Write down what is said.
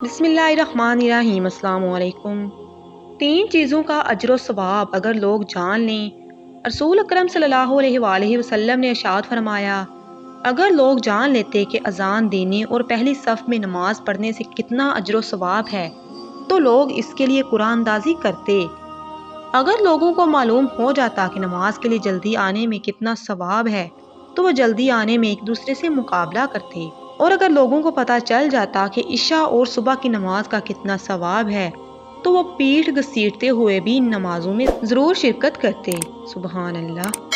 بسم اللہ الرحمن الرحیم۔ السلام علیکم۔ 3 چیزوں کا اجر و ثواب اگر لوگ جان لیں۔ رسول اکرم صلی اللہ علیہ وآلہ وسلم نے ارشاد فرمایا، اگر لوگ جان لیتے کہ اذان دینے اور پہلی صف میں نماز پڑھنے سے کتنا اجر و ثواب ہے تو لوگ اس کے لیے قرآن اندازی کرتے۔ اگر لوگوں کو معلوم ہو جاتا کہ نماز کے لیے جلدی آنے میں کتنا ثواب ہے تو وہ جلدی آنے میں ایک دوسرے سے مقابلہ کرتے، اور اگر لوگوں کو پتہ چل جاتا کہ عشاء اور صبح کی نماز کا کتنا ثواب ہے تو وہ پیٹھ گھسیٹتے ہوئے بھی ان نمازوں میں ضرور شرکت کرتے۔ سبحان اللہ۔